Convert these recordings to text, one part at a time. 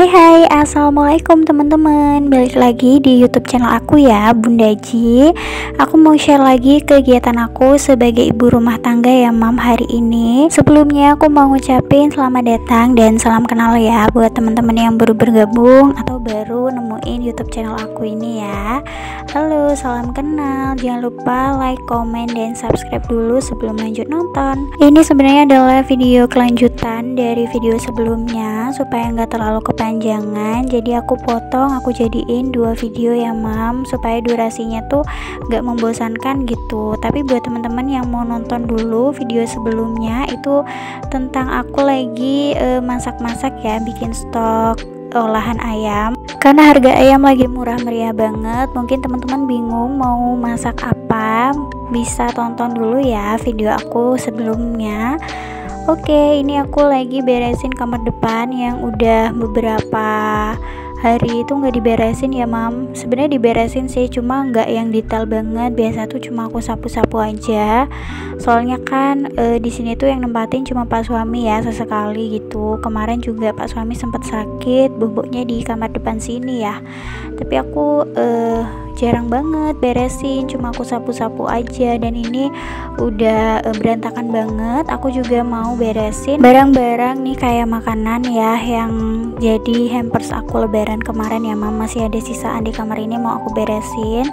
Hai, assalamualaikum teman-teman. Balik lagi di YouTube channel aku ya, Bunda Ji. Aku mau share lagi kegiatan aku sebagai ibu rumah tangga ya Mam hari ini. Sebelumnya aku mau ngucapin selamat datang dan salam kenal ya buat teman-teman yang baru bergabung atau baru nemuin YouTube channel aku ini ya. Halo, salam kenal. Jangan lupa like, komen, dan subscribe dulu sebelum lanjut nonton. Ini sebenarnya adalah video kelanjutan dari video sebelumnya supaya nggak terlalu kepanjangan, jadi aku potong, aku jadiin 2 video ya Mam, supaya durasinya tuh gak membosankan gitu. Tapi buat teman-teman yang mau nonton dulu video sebelumnya, itu tentang aku lagi masak-masak ya, bikin stok olahan ayam, karena harga ayam lagi murah meriah banget. Mungkin teman-teman bingung mau masak apa, bisa tonton dulu ya video aku sebelumnya. Oke, ini aku lagi beresin kamar depan yang udah beberapa hari itu nggak diberesin ya Mam. Sebenarnya diberesin sih, cuma nggak yang detail banget. Biasa tuh cuma aku sapu-sapu aja. Soalnya kan di sini tuh yang nempatin cuma Pak suami ya, sesekali gitu. Kemarin juga Pak suami sempat sakit, boboknya di kamar depan sini ya. Tapi aku jarang banget beresin, cuma aku sapu-sapu aja. Dan ini udah berantakan banget. Aku juga mau beresin barang-barang nih, kayak makanan ya, yang jadi hampers aku lebaran kemarin ya Mam. Masih ada sisaan di kamar ini, mau aku beresin.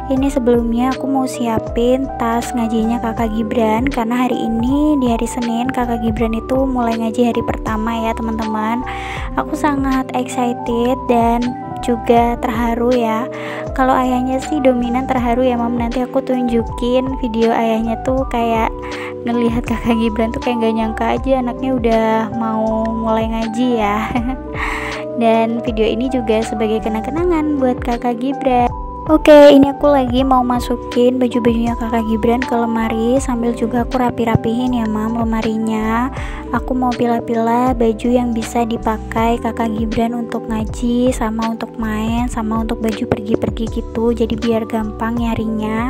Ini sebelumnya aku mau siapin tas ngajinya kakak Gibran, karena hari ini di hari Senin kakak Gibran itu mulai ngaji hari pertama ya teman-teman. Aku sangat excited dan juga terharu ya. Kalau ayahnya sih dominan terharu ya Mam. Nanti aku tunjukin video ayahnya tuh kayak ngelihat kakak Gibran tuh kayak gak nyangka aja anaknya udah mau mulai ngaji ya. Dan video ini juga sebagai kenang-kenangan buat kakak Gibran. Oke, ini aku lagi mau masukin baju-bajunya kakak Gibran ke lemari, sambil juga aku rapi-rapihin ya Mam lemarinya. Aku mau pilah-pilah baju yang bisa dipakai kakak Gibran untuk ngaji, sama untuk main, sama untuk baju pergi-pergi gitu. Jadi biar gampang nyarinya.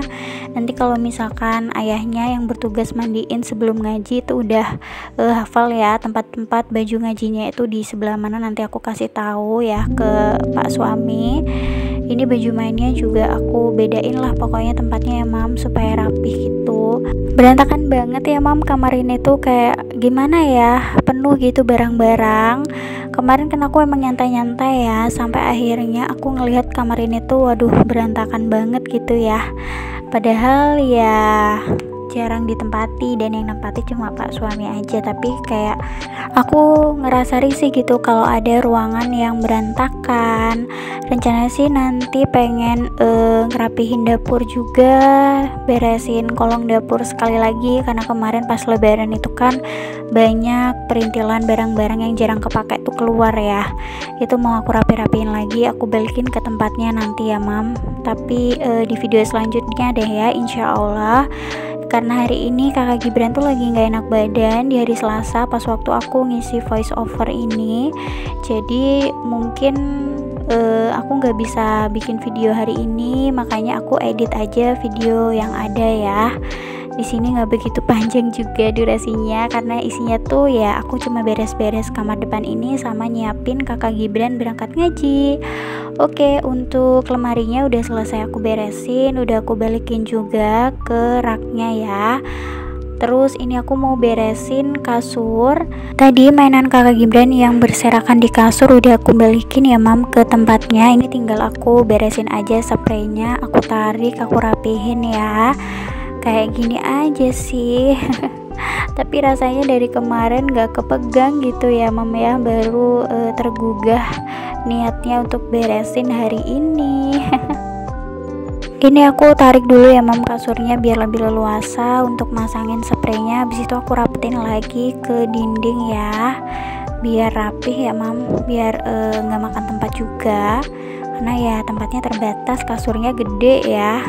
Nanti kalau misalkan ayahnya yang bertugas mandiin sebelum ngaji itu udah hafal ya tempat-tempat baju ngajinya itu di sebelah mana, nanti aku kasih tahu ya ke Pak suami. Ini baju mainnya juga aku bedain lah pokoknya tempatnya ya Mam, supaya rapih gitu. Berantakan banget ya Mam, kamar ini tuh kayak gimana ya, penuh gitu barang-barang. Kemarin kan aku emang nyantai-nyantai ya, sampai akhirnya aku ngelihat kamar ini tuh waduh berantakan banget gitu ya. Padahal ya jarang ditempati, dan yang nempati cuma Pak suami aja. Tapi kayak aku ngerasa risih gitu kalau ada ruangan yang berantakan. Rencana sih nanti pengen ngerapihin dapur juga, beresin kolong dapur sekali lagi, karena kemarin pas lebaran itu kan banyak perintilan barang-barang yang jarang kepake tuh keluar ya. Itu mau aku rapi-rapiin lagi, aku balikin ke tempatnya nanti ya Mam. Tapi di video selanjutnya deh ya, insya Allah. Karena hari ini kakak Gibran tuh lagi gak enak badan di hari Selasa pas waktu aku ngisi voice over ini. Jadi mungkin aku gak bisa bikin video hari ini, makanya aku edit aja video yang ada ya. Di sini nggak begitu panjang juga durasinya, karena isinya tuh ya aku cuma beres-beres kamar depan ini sama nyiapin kakak Gibran berangkat ngaji. Oke, untuk lemarinya udah selesai aku beresin, udah aku balikin juga ke raknya ya. Terus ini aku mau beresin kasur. Tadi mainan kakak Gibran yang berserakan di kasur udah aku balikin ya Mam ke tempatnya. Ini tinggal aku beresin aja spraynya, aku tarik, aku rapihin ya. Kayak gini aja sih. Tapi rasanya dari kemarin gak kepegang gitu ya Mam ya, baru tergugah niatnya untuk beresin hari ini. Ini aku tarik dulu ya Mam kasurnya biar lebih leluasa untuk masangin spraynya. Habis itu aku rapetin lagi ke dinding ya, biar rapih ya Mam, biar gak makan tempat juga, karena ya tempatnya terbatas, kasurnya gede ya.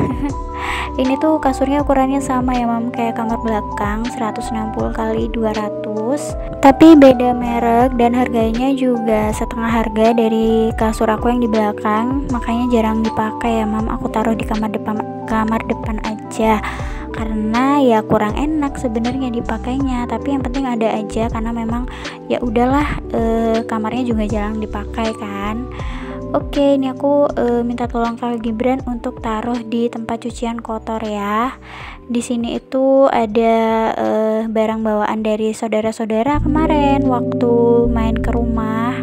Ini tuh kasurnya ukurannya sama ya mam, kayak kamar belakang 160 kali 200, tapi beda merek dan harganya juga setengah harga dari kasur aku yang di belakang, makanya jarang dipakai ya mam. Aku taruh di kamar depan aja karena ya kurang enak sebenarnya dipakainya, tapi yang penting ada aja karena memang ya udahlah, kamarnya juga jarang dipakai kan. Oke, ini aku minta tolong Kak Gibran untuk taruh di tempat cucian kotor ya. Di sini itu ada barang bawaan dari saudara-saudara kemarin waktu main ke rumah.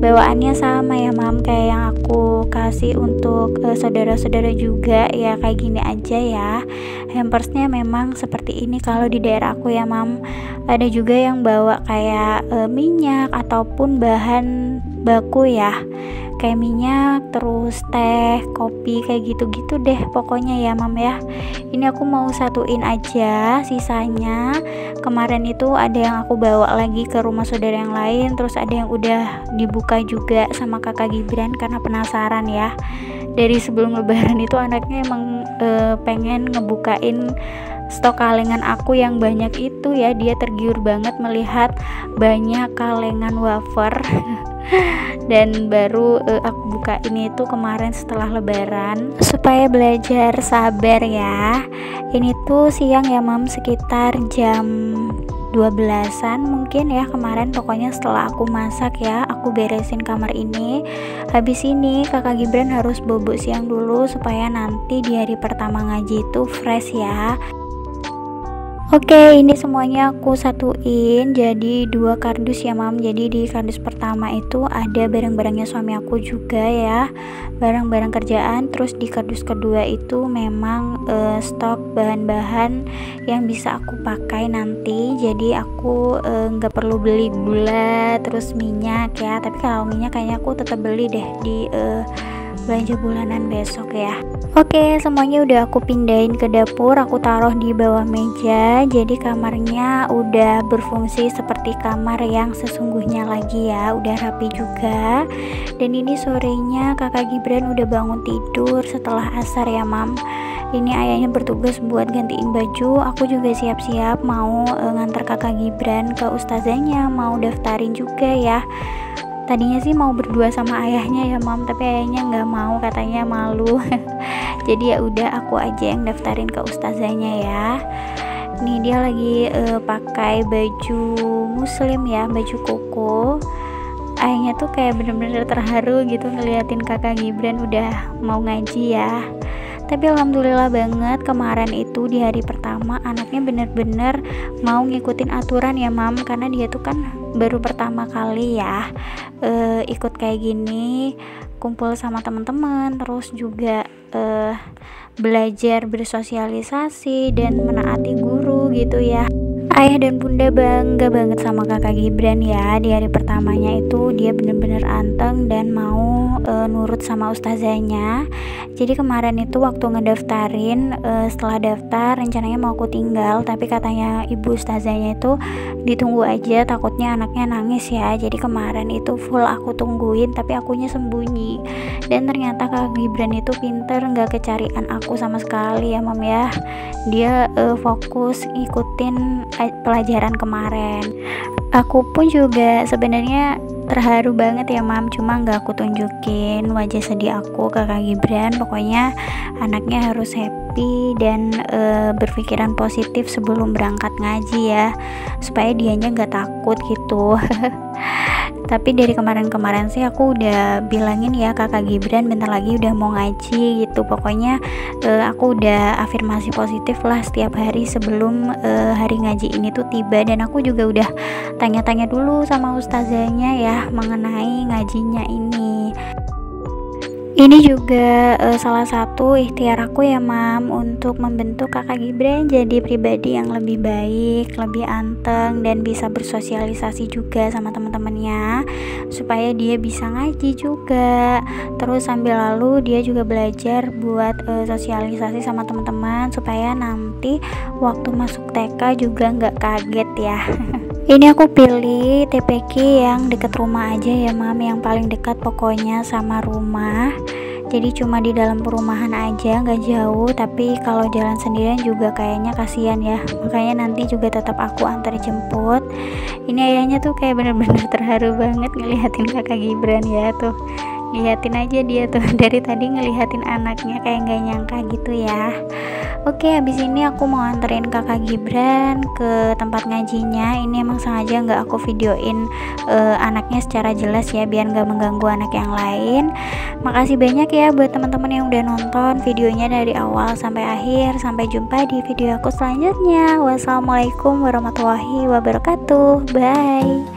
Bawaannya sama ya mam, kayak yang aku kasih untuk saudara-saudara juga ya, kayak gini aja ya. Hampersnya memang seperti ini kalau di daerah aku ya mam. Ada juga yang bawa kayak minyak ataupun bahan baku ya, kayak minyak, terus teh, kopi, kayak gitu-gitu deh pokoknya ya mam ya. Ini aku mau satuin aja, sisanya kemarin itu ada yang aku bawa lagi ke rumah saudara yang lain, terus ada yang udah dibuka juga sama kakak Gibran karena penasaran ya. Dari sebelum lebaran itu anaknya emang pengen ngebukain stok kalengan aku yang banyak itu ya. Dia tergiur banget melihat banyak kalengan wafer dan baru aku buka ini tuh kemarin setelah lebaran supaya belajar sabar ya. Ini tuh siang ya mam, sekitar jam 12-an mungkin ya kemarin, pokoknya setelah aku masak ya, aku beresin kamar ini. Habis ini kakak Gibran harus bobo siang dulu supaya nanti di hari pertama ngaji itu fresh ya. Oke, ini semuanya aku satuin jadi 2 kardus ya mam. Jadi di kardus pertama itu ada barang-barangnya suami aku juga ya, barang-barang kerjaan. Terus di kardus kedua itu memang stok bahan-bahan yang bisa aku pakai nanti. Jadi aku nggak perlu beli gula terus minyak ya, tapi kalau minyak kayaknya aku tetap beli deh di belanja bulanan besok ya. Oke, semuanya udah aku pindahin ke dapur, aku taruh di bawah meja. Jadi kamarnya udah berfungsi seperti kamar yang sesungguhnya lagi ya, udah rapi juga. Dan ini sorenya kakak Gibran udah bangun tidur setelah asar ya mam. Ini ayahnya bertugas buat gantiin baju, aku juga siap-siap mau ngantar kakak Gibran ke ustazahnya, mau daftarin juga ya. Tadinya sih mau berdua sama ayahnya ya mam, tapi ayahnya nggak mau, katanya malu. Jadi ya udah aku aja yang daftarin ke ustazahnya ya. Nih dia lagi pakai baju muslim ya, baju koko. Ayahnya tuh kayak bener-bener terharu gitu ngeliatin kakak Gibran udah mau ngaji ya. Tapi alhamdulillah banget kemarin itu di hari pertama anaknya bener-bener mau ngikutin aturan ya mam, karena dia tuh kan baru pertama kali ya ikut kayak gini, kumpul sama teman-teman, terus juga belajar bersosialisasi dan menaati guru gitu ya. Ayah dan bunda bangga banget sama kakak Gibran ya. Di hari pertamanya itu dia bener-bener anteng dan mau nurut sama ustazahnya. Jadi kemarin itu waktu ngedaftarin, setelah daftar rencananya mau aku tinggal, tapi katanya ibu ustazahnya itu ditunggu aja, takutnya anaknya nangis ya. Jadi kemarin itu full aku tungguin, tapi akunya sembunyi. Dan ternyata kakak Gibran itu pinter, gak kecarian aku sama sekali ya mam ya. Dia fokus ikutin pelajaran kemarin. Aku pun juga sebenarnya terharu banget ya mam, cuma nggak aku tunjukin wajah sedih aku ke Kak Gibran. Pokoknya anaknya harus happy dan berpikiran positif sebelum berangkat ngaji ya, supaya dianya nggak takut gitu. Tapi dari kemarin-kemarin sih aku udah bilangin ya kakak Gibran bentar lagi udah mau ngaji gitu. Pokoknya aku udah afirmasi positif lah setiap hari sebelum hari ngaji ini tuh tiba. Dan aku juga udah tanya-tanya dulu sama ustazahnya ya mengenai ngajinya ini. Ini juga salah satu ikhtiar aku ya mam, untuk membentuk kakak Gibran jadi pribadi yang lebih baik, lebih anteng, dan bisa bersosialisasi juga sama teman-temannya, supaya dia bisa ngaji juga. Terus sambil lalu dia juga belajar buat sosialisasi sama teman-teman, supaya nanti waktu masuk TK juga nggak kaget ya. Ini aku pilih TPQ yang deket rumah aja ya mam, yang paling dekat pokoknya sama rumah. jadi cuma di dalam perumahan aja, nggak jauh, tapi kalau jalan sendirian juga kayaknya kasihan ya, makanya nanti juga tetap aku antar jemput. Ini ayahnya tuh kayak bener-bener terharu banget ngelihatin kakak Gibran ya, tuh lihatin aja dia tuh dari tadi ngelihatin anaknya kayak nggak nyangka gitu ya. Oke, habis ini aku mau anterin kakak Gibran ke tempat ngajinya. Ini emang sengaja nggak aku videoin anaknya secara jelas ya, biar nggak mengganggu anak yang lain. Makasih banyak ya buat teman-teman yang udah nonton videonya dari awal sampai akhir. Sampai jumpa di video aku selanjutnya. Wassalamualaikum warahmatullahi wabarakatuh. Bye.